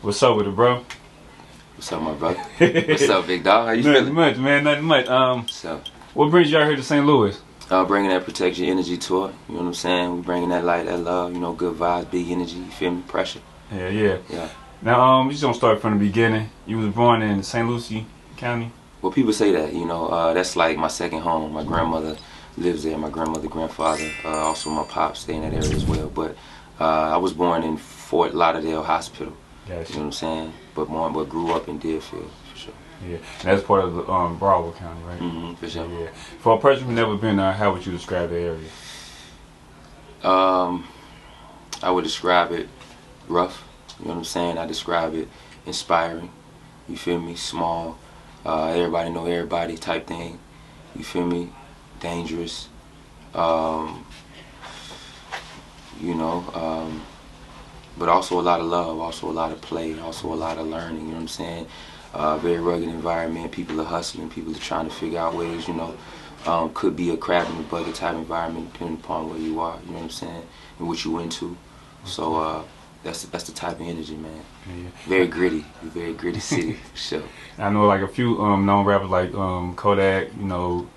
What's up with it, bro? What's up, my brother? What's up, big dog? How you feeling? Nothing much, man. Nothing much. What's up? What brings you out here to St. Louis? Bringing that Protect Your Energy tour. You know what I'm saying? We bringing that light, that love. You know, good vibes, big energy. You feel me? Pressure. Yeah. Yeah. Now, we just gonna start from the beginning. You was born in St. Lucie County. Well, people say that. You know, that's like my second home. My grandmother lives there. My grandmother, grandfather, also my pops stay in that area as well. But I was born in Fort Lauderdale Hospital. Gotcha. You know what I'm saying? But grew up in Deerfield for sure. Yeah, and that's part of the Broward County, right? Mm-hmm, for sure. Yeah. For a person who's never been there, how would you describe the area? I would describe it rough. You know what I'm saying? I describe it inspiring. You feel me? Small. Everybody know everybody type thing. You feel me? Dangerous. But also a lot of love, also a lot of play, also a lot of learning, you know what I'm saying? Very rugged environment, people are hustling, people are trying to figure out ways, you know, could be a crab in the bucket type environment depending upon where you are, you know what I'm saying, and what you into. So that's the type of energy, man. Yeah. Very gritty city, for sure. I know like a few known rappers like Kodak, you know,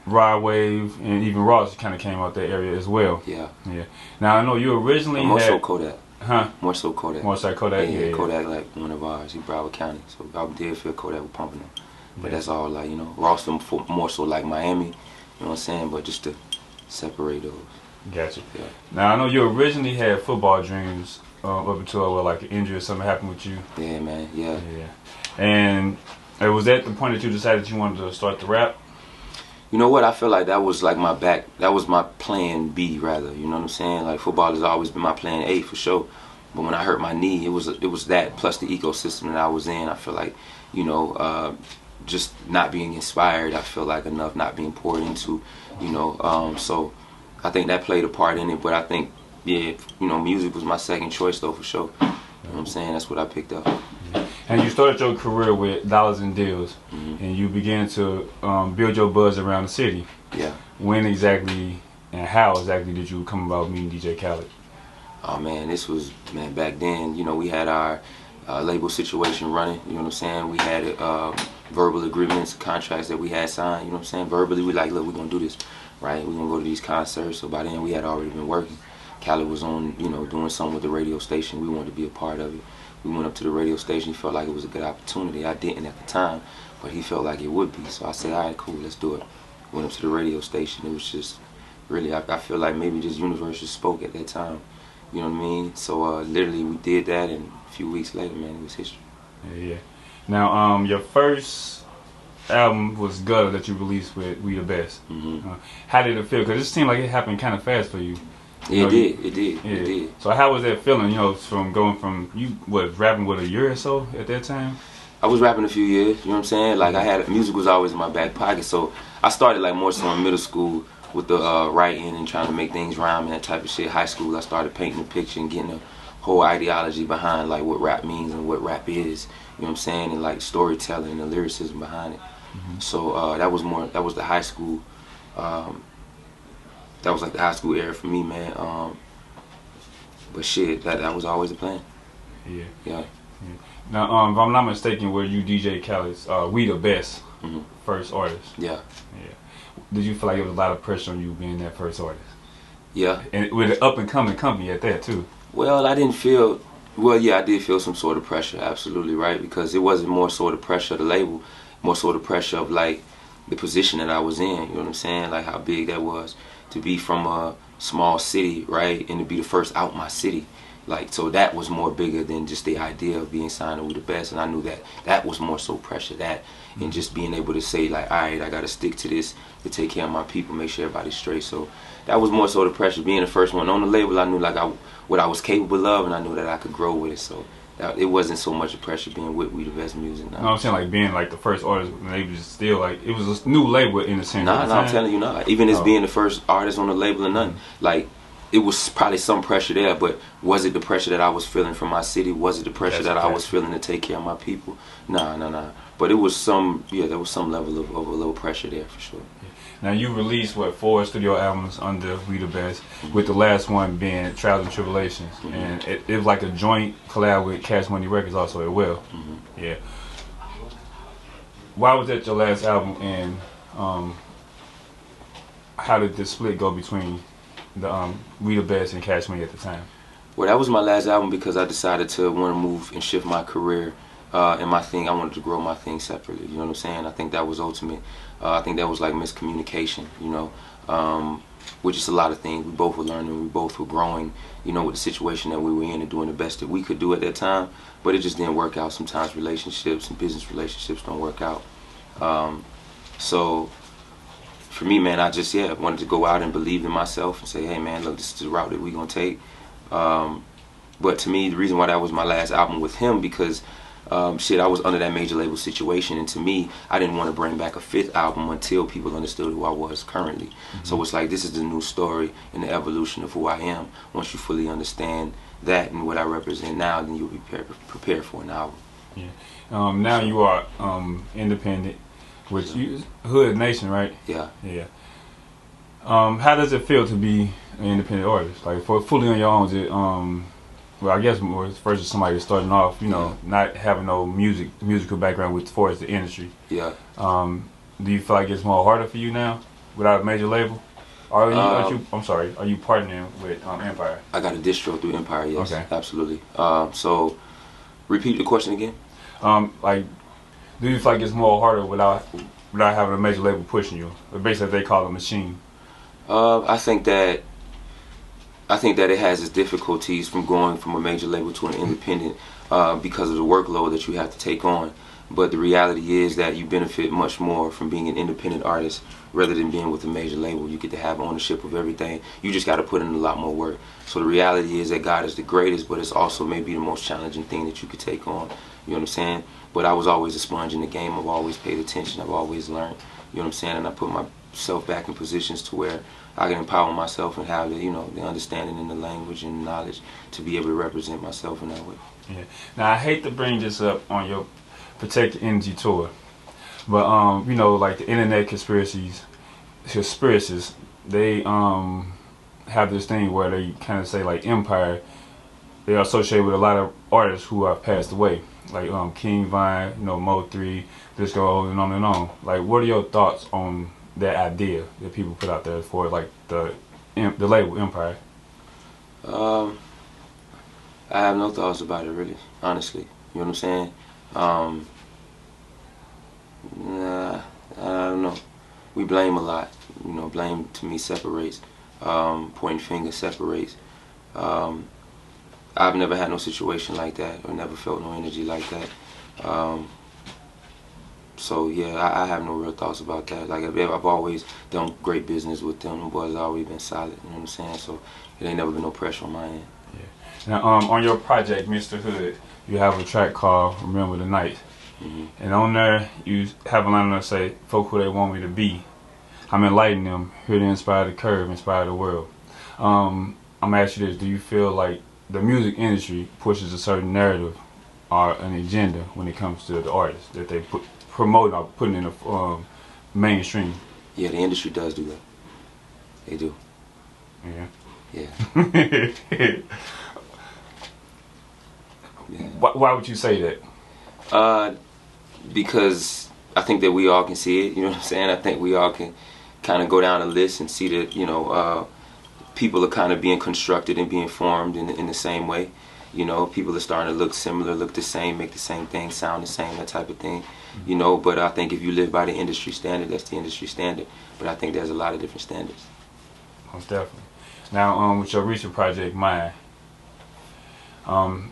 Rod Wave, and even Ross kind of came out that area as well. Yeah. Now I know you originally more had... so Kodak. Huh? More so Kodak. More so Kodak. Yeah. Kodak like one of ours. He Broward County, so I did feel Kodak was pumping him. But that's all like, you know, Ross them more so like Miami. You know what I'm saying? But just to separate those. Gotcha. Yeah. Now I know you originally had football dreams up until like an injury or something happened with you. Yeah, man. Yeah. And was that the point that you decided you wanted to start the rap? You know what? I feel like that was like that was my plan B rather. You know what I'm saying? Like football has always been my plan A for sure. But when I hurt my knee, it was that plus the ecosystem that I was in. I feel like, you know, just not being inspired. I feel like enough not being poured into, you know. So I think that played a part in it. But I think, yeah, you know, music was my second choice though for sure. You know what I'm saying? That's what I picked up. And you started your career with Dollars and Deals, and you began to build your buzz around the city. Yeah. When exactly and how exactly did you come about meeting DJ Khaled? Oh man, this was, man, back then, you know, we had our label situation running, you know what I'm saying? We had verbal agreements, contracts that we had signed, you know what I'm saying? Verbally, we like, look, we're going to do this, right? We're going to go to these concerts. So by then, we had already been working. Khaled was on, you know, doing something with the radio station. We wanted to be a part of it. We went up to the radio station. He felt like it was a good opportunity. I didn't at the time, but he felt like it would be. So I said, all right, cool, let's do it. Went up to the radio station. It was just really, I feel like maybe just universe just spoke at that time. You know what I mean? So literally we did that, and a few weeks later, man, it was history. Yeah. Now, your first album was Gutter that you released with We The Best. How did it feel? Because it seemed like it happened kind of fast for you. It did. So how was that feeling, you know, from going from, you rapping with a year or so at that time? I was rapping a few years, you know what I'm saying? Like music was always in my back pocket, so I started like more so in middle school with the writing and trying to make things rhyme and that type of shit. High school, I started painting a picture and getting a whole ideology behind like what rap means and what rap is, you know what I'm saying? And like storytelling and the lyricism behind it. So that was the high school, that was like the high school era for me, man. But shit, that was always the plan. Yeah. Now, if I'm not mistaken, were you DJ Khaled's We The Best first artist? Yeah. Did you feel like there was a lot of pressure on you being that first artist? Yeah. And with an up and coming company at that too. Well, I didn't feel. Well, yeah, I did feel some sort of pressure, absolutely, right? Because it wasn't more so the pressure of the label, more so the pressure of like the position that I was in. You know what I'm saying? Like how big that was. To be from a small city, right, and to be the first out my city, like, so that was more bigger than just the idea of being signed to We The Best, and I knew that was more so pressure, that, and just being able to say like, all right, I gotta stick to this to take care of my people, make sure everybody's straight. So that was more so the pressure. Being the first one on the label, I knew like what I was capable of, and I knew that I could grow with it. So it wasn't so much a pressure being with We The Best Music. No, I'm saying like being like the first artist, maybe just still like it was a new label in a sense. No, I'm telling you, not even as being the first artist on the label or nothing. Like it was probably some pressure there, but was it the pressure that I was feeling from my city? Was it the pressure that I was feeling to take care of my people? Nah. But it was some, yeah, there was some level of a little pressure there for sure. Now you released what 4 studio albums under We the Best, with the last one being Trials and Tribulations, and it was like a joint collab with Cash Money Records also as well. Yeah. Why was that your last album, and how did the split go between the We the Best and Cash Money at the time? Well, that was my last album because I decided to want to move and shift my career and my thing. I wanted to grow my thing separately. You know what I'm saying? I think that was ultimate. I think that was like miscommunication, you know, with just a lot of things. We both were learning, we both were growing, you know, with the situation that we were in and doing the best that we could do at that time. But it just didn't work out. Sometimes relationships and business relationships don't work out. So for me, man, I just, wanted to go out and believe in myself and say, hey, man, look, this is the route that we're going to take. But to me, the reason why that was my last album with him, because I was under that major label situation, and to me, I didn't want to bring back a 5th album until people understood who I was currently. So it's like, this is the new story and the evolution of who I am. Once you fully understand that and what I represent now, then you'll be prepared for an album. Yeah. Now you are independent, which you Hood Nation, right? Yeah. Yeah. How does it feel to be an independent artist? Like, for fully on your own, is it well, I guess more versus somebody starting off, you know, not having no musical background with as far as the industry. Yeah. Do you feel like it's more harder for you now without a major label? Are you partnering with Empire? I got a distro through Empire, yes. Okay. Absolutely. So, repeat the question again. Like, do you feel like it's more harder without having a major label pushing you? Basically, they call it a machine. I think that it has its difficulties from going from a major label to an independent because of the workload that you have to take on. But the reality is that you benefit much more from being an independent artist rather than being with a major label. You get to have ownership of everything. You just got to put in a lot more work. So the reality is that God is the greatest, but it's also maybe the most challenging thing that you could take on. You know what I'm saying? But I was always a sponge in the game. I've always paid attention. I've always learned. You know what I'm saying? And I put myself back in positions to where I can empower myself and have the, you know, the understanding and the language and the knowledge to be able to represent myself in that way. Yeah. Now, I hate to bring this up on your Protect the Energy tour, but you know, like the internet conspiracies, they have this thing where they kind of say like Empire, they are associated with a lot of artists who have passed away, like King Vine, you know, Mo3, this go on and on and on. Like, what are your thoughts on that idea that people put out there for like the label Empire? I have no thoughts about it, really, honestly. You know what I'm saying? Nah, I don't know. We blame a lot. You know, blame to me separates. Pointing fingers separates. I've never had no situation like that, or never felt no energy like that. So yeah, I have no real thoughts about that. Like, I've always done great business with them. The boys have always been solid. You know what I'm saying? So it ain't never been no pressure on my end. Yeah. Now, on your project, Mr. Hood, you have a track called "Remember the Night," and on there you have a line that say, "Folk who they want me to be, I'm enlightening them, here to inspire the curve, inspire the world." I'm gonna ask you this: do you feel like the music industry pushes a certain narrative or an agenda when it comes to the artists that they promote or putting in the mainstream? Yeah, the industry does do that. They do. Yeah. Yeah. Yeah. Why would you say that? Because I think that we all can see it. You know what I'm saying? I think we all can kind of go down a list and see that, you know, people are kind of being constructed and being formed in the same way. You know, people are starting to look similar, look the same, make the same thing, sound the same, that type of thing. You know, but I think if you live by the industry standard, that's the industry standard. But I think there's a lot of different standards. Most definitely. Now, with your recent project, M.I.N.D,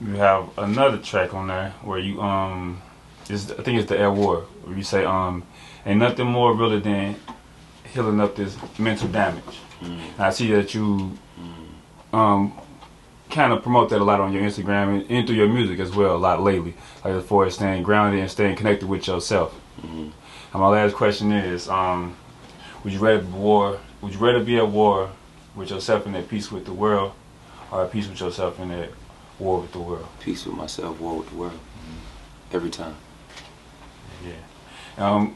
you have another track on there where you I think it's the Air War, where you say ain't nothing more really than healing up this mental damage. And I see that you kind of promote that a lot on your Instagram and through your music as well a lot lately, like as far as staying grounded and staying connected with yourself. And my last question is, would you rather be at war with yourself and at peace with the world, or at peace with yourself and at war with the world? Peace with myself, war with the world. Every time. Yeah.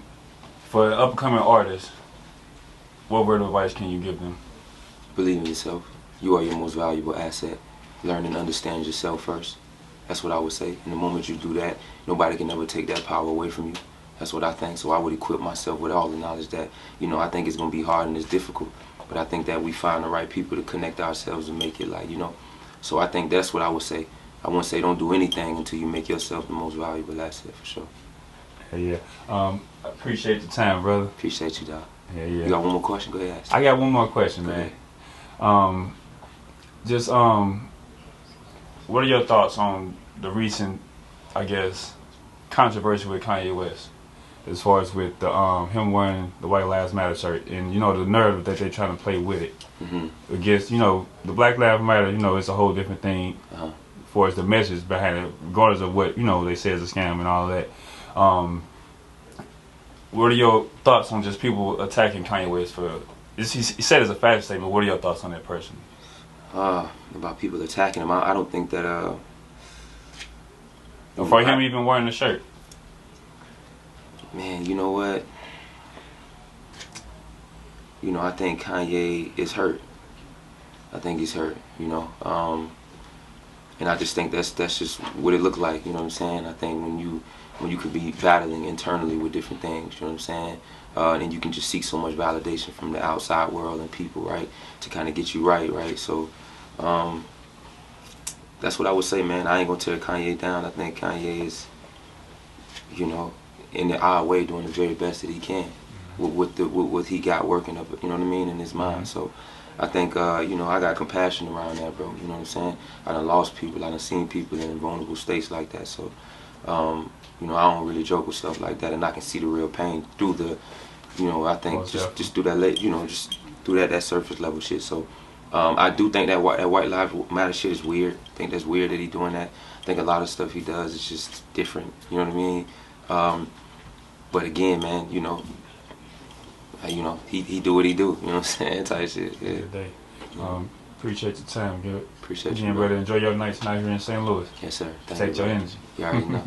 For upcoming artists, what word of advice can you give them? Believe in yourself. You are your most valuable asset. Learn and understand yourself first. That's what I would say. And the moment you do that, nobody can ever take that power away from you. That's what I think. So I would equip myself with all the knowledge that, you know, I think it's going to be hard and it's difficult. But I think that we find the right people to connect ourselves and make it like, you know. So I think that's what I would say. I wouldn't say don't do anything until you make yourself the most valuable asset, for sure. Yeah. I appreciate the time, brother. Appreciate you, dog. Yeah. You got one more question? Go ahead, ask. I got one more question, man. What are your thoughts on the recent, I guess, controversy with Kanye West, as far as with the him wearing the White Lives Matter shirt, and you know the narrative that they're trying to play with it against, you know, the Black Lives Matter. You know, it's a whole different thing as far as the message behind it, regardless of what, you know, they say is a scam and all that. What are your thoughts on just people attacking Kanye West for? He said it's a fashion statement. What are your thoughts on that personally? About people attacking him, I don't think that. For him even wearing the shirt. Man, you know what? You know, I think Kanye is hurt. I think he's hurt. You know, and I just think that's just what it looked like. You know what I'm saying? I think when you could be battling internally with different things, you know what I'm saying? And you can just seek so much validation from the outside world and people, right, to kind of get you right? So that's what I would say, man. I ain't gonna tear Kanye down. I think Kanye is, you know, in the odd way doing the very best that he can with what he got working up, you know what I mean, in his mind. So I think, you know, I got compassion around that, bro. You know what I'm saying? I done lost people. I done seen people in vulnerable states like that. So, you know, I don't really joke with stuff like that, and I can see the real pain through the, you know, I think just through that, you know, just through that surface level shit. So I do think that White Lives Matter shit is weird. I think that's weird that he doing that. I think a lot of stuff he does is just different. You know what I mean? But again, man, you know, he do what he do. You know what I'm saying? Type shit. Yeah. Appreciate the time, good. Appreciate again, you, brother. Enjoy your night tonight here in St. Louis. Yes, sir. Take your energy. You already know.